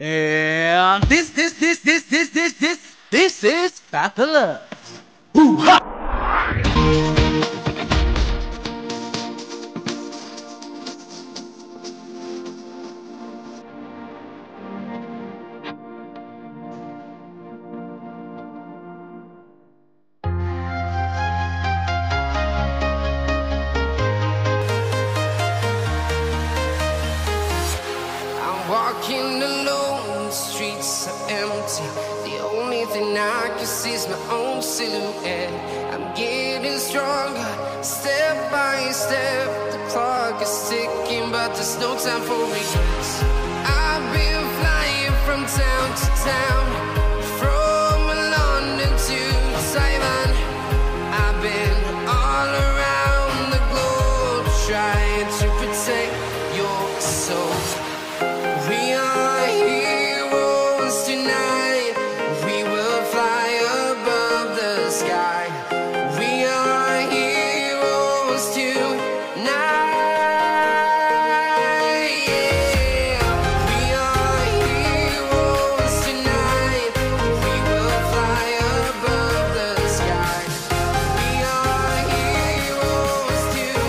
And this is Battle Love. Hoo-ha! Walking alone, the streets are empty. The only thing I can see is my own silhouette. I'm getting stronger, step by step. The clock is ticking, but there's no time for regrets. I've been flying from town to town, from London to Taiwan. I've been all around the globe, trying to protect your soul. We are heroes tonight. We will fly above the sky. We are heroes tonight. Yeah. We are heroes tonight. We will fly above the sky. We are heroes tonight.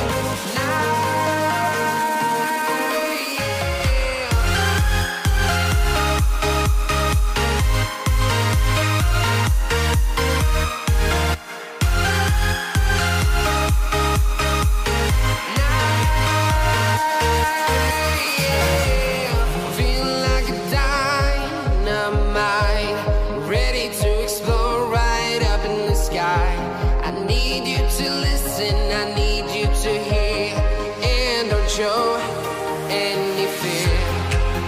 Feeling like a dynamite, ready to explode right up in the sky. I need you to listen, I need you to hear, and don't show any fear.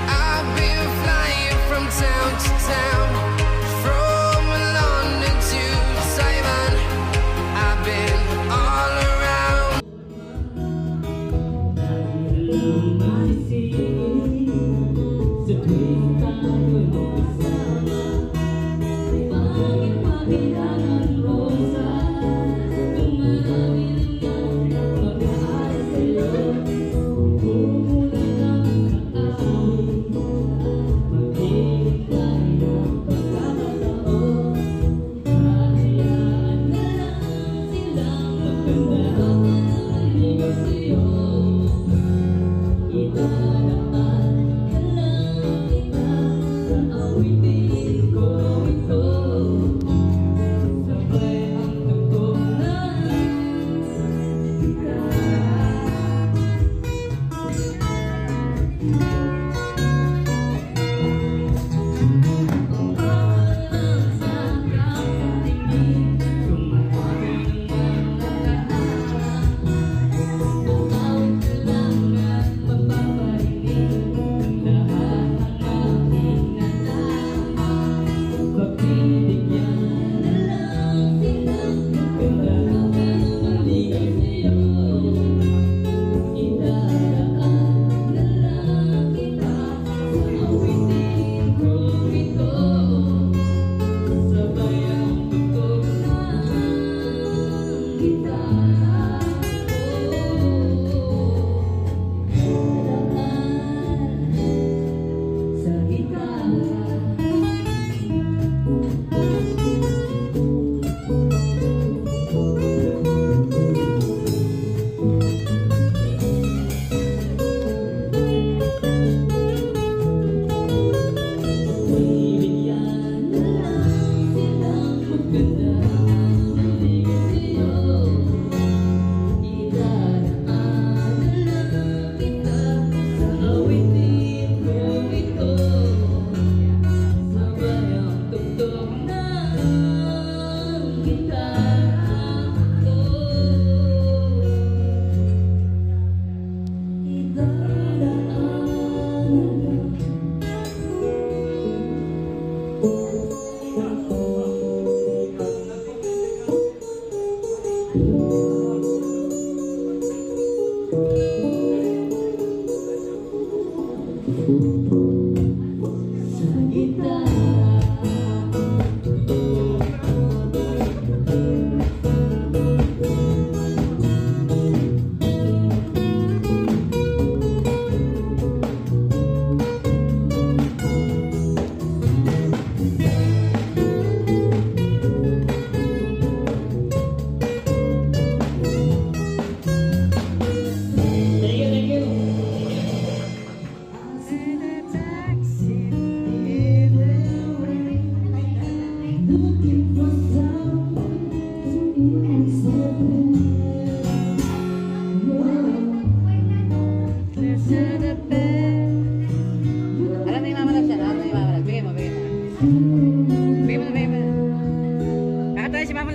I've been flying from town to town, from London to Taiwan. I've been all around.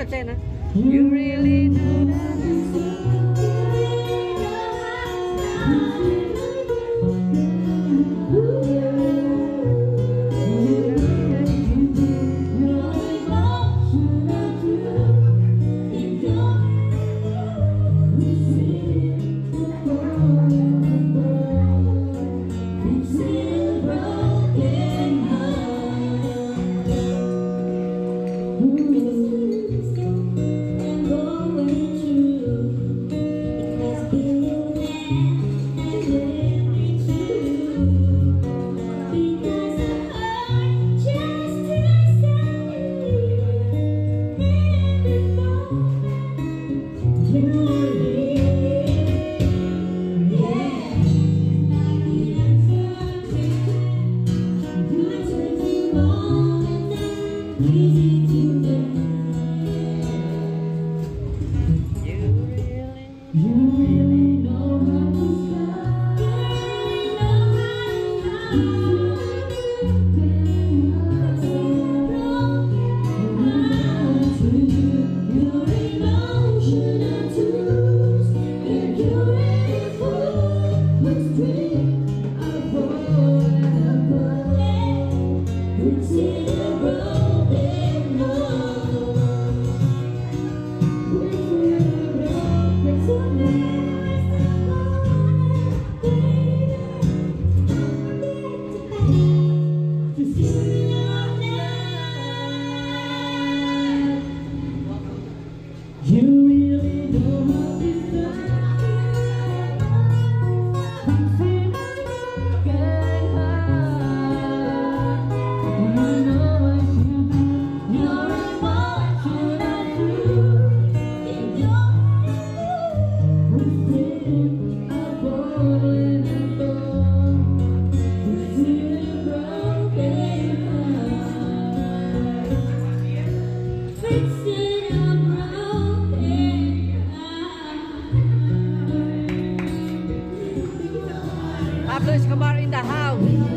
Chen, huh? You really know that. Pablo Escobar in the house.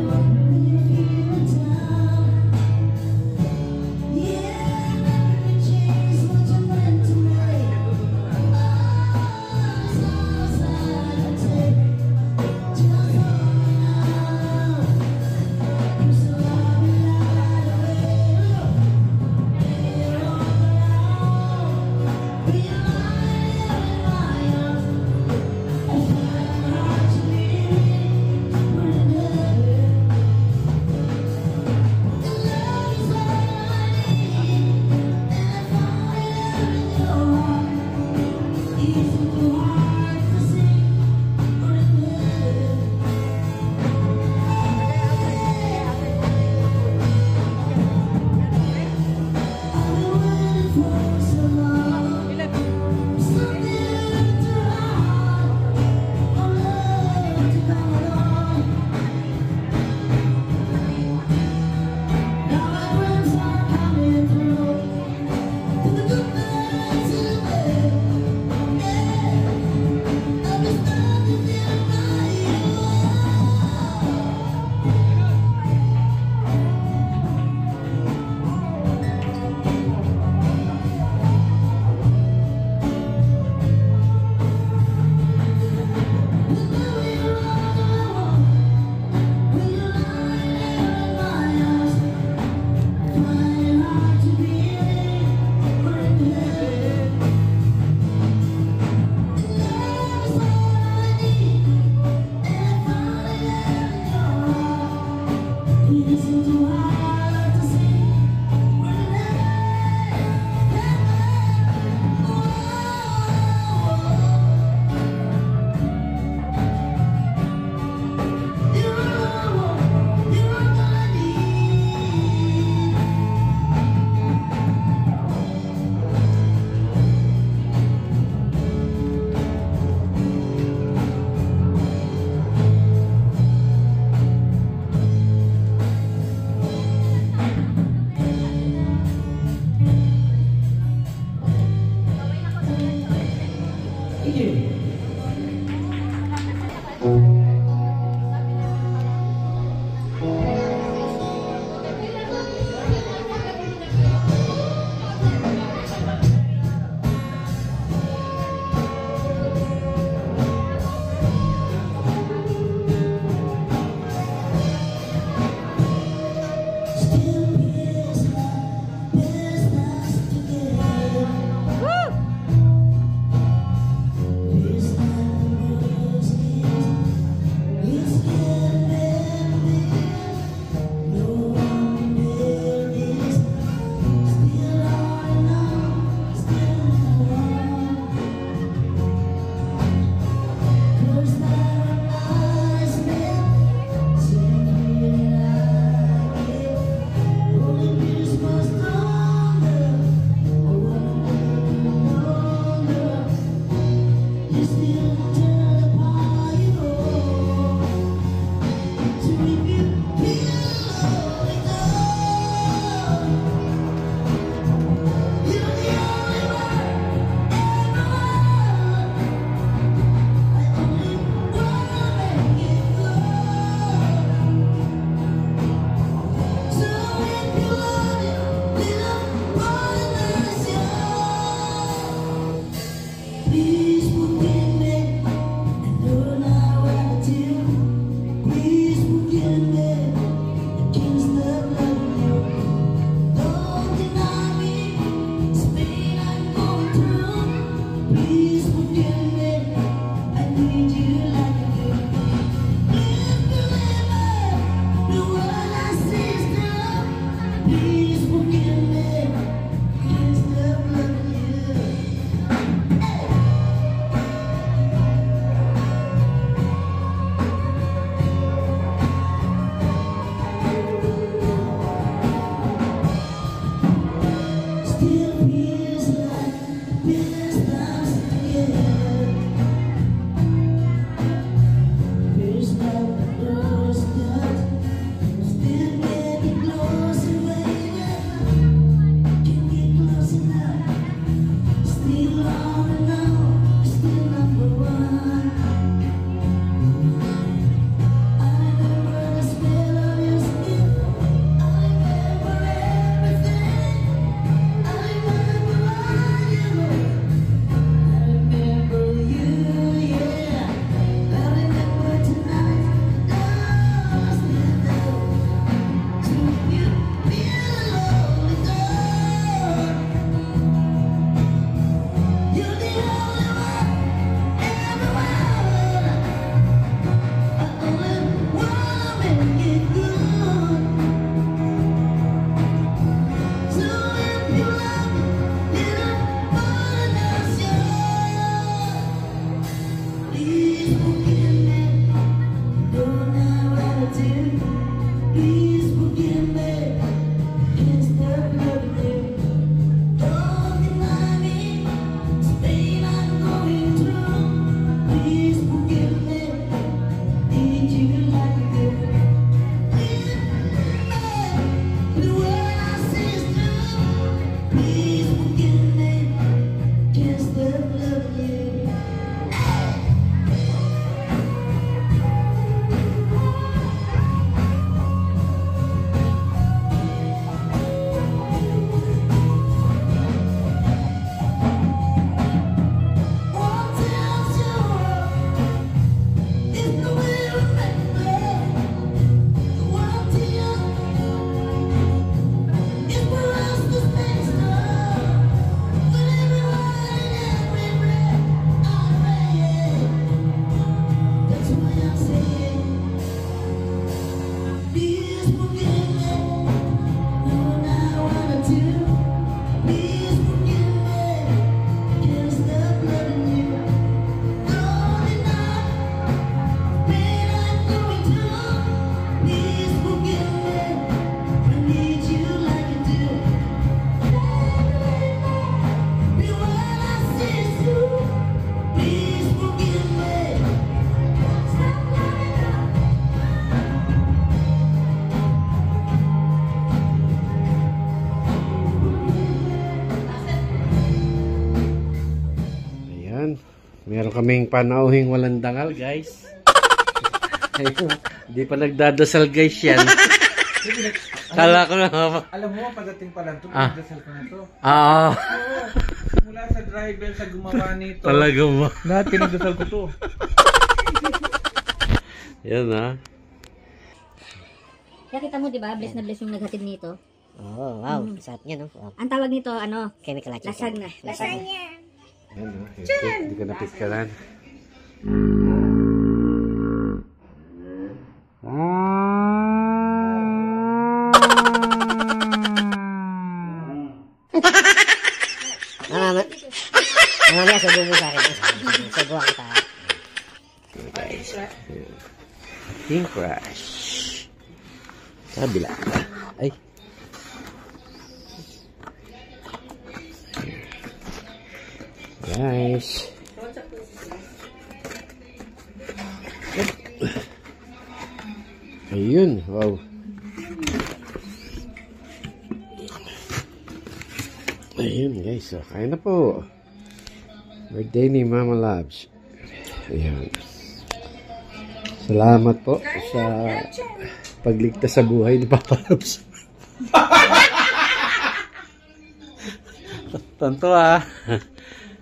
Meron kaming panauhing walang dangal, guys. Hindi pa nagdadasal, guys, yan. Kala ko na. Alam mo, pagdating pa lang ito, pinagdasal ko na ito. Mula sa driver, sa gumawa nito. Talaga ba? Lahat pinagdasal ko to. Yan, ha? Kaya kita mo, di ba? Bless na bless yung naghatid nito. Oh, wow. Sarap niya, no? Wow. Ang tawag nito, ano? Chemical at Lasag na. Lasag na. Yan, ha? Hindi ko napiskalan. Mamaya, subo mo sa akin. Subuhan kita. Guys. King Crush. Kabila. Ay. Guys. Ayun. Wow. Ayun guys. So, kain na po. Birthday ni Mama Labs. Ayan. Salamat po sa pagligtas sa buhay ni Papa Labs. Tanto ah.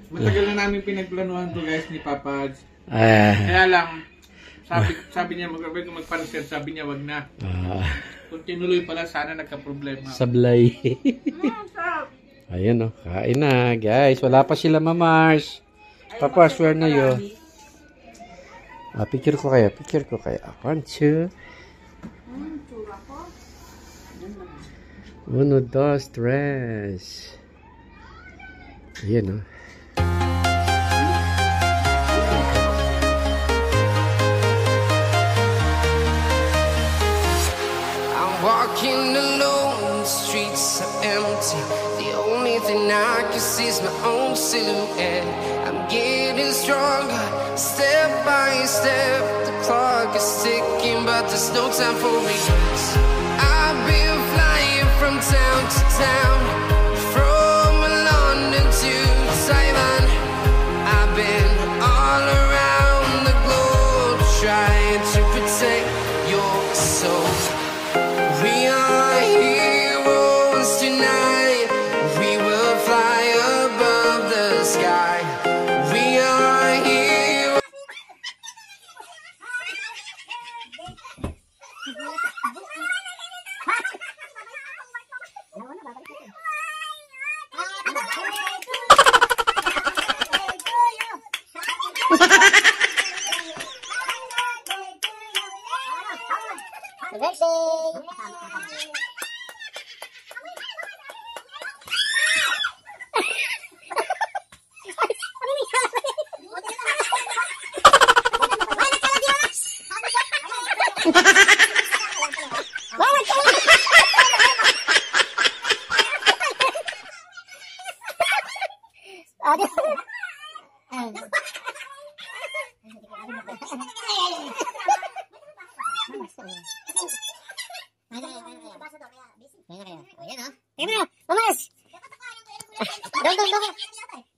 Matagal na namin pinagplanuhan to guys ni Papa. Kaya lang, sabi niya magpansin, sabi niya wag na. Kung tinuloy pala, sana nagka-problema. Sablay. Ayan o, kain na guys. Wala pa sila Mamars. Papa, swear na yun. Picture ko kaya. 1, 2. 1, 2, 3. Ayan o. I'm walking alone, the streets are empty. The only thing I can see is my own silhouette. I'm getting stronger, step by step. The clock is ticking, but there's no time for regrets. I've been flying from town to town, from London to Taiwan. I've been all around the globe, trying to protect your soul. We are heroes tonight. We will fly above the sky. We are heroes.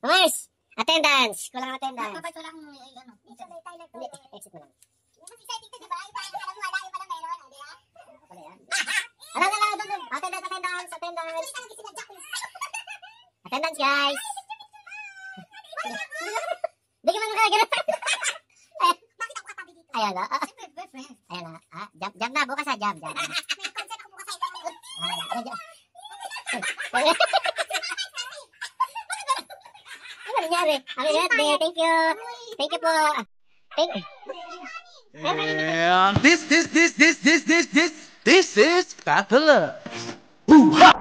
Mamars! Attendance! Kulang attendance. Exit mo lang. Attendance guys! Di ka man makagana. Ayan na. Ayan na. Jam na. Bukas ha. Jam. Ano nangyari? Happy birthday. Thank you. Thank you po. Thank you. And this is Papa Love. Ooh, ha!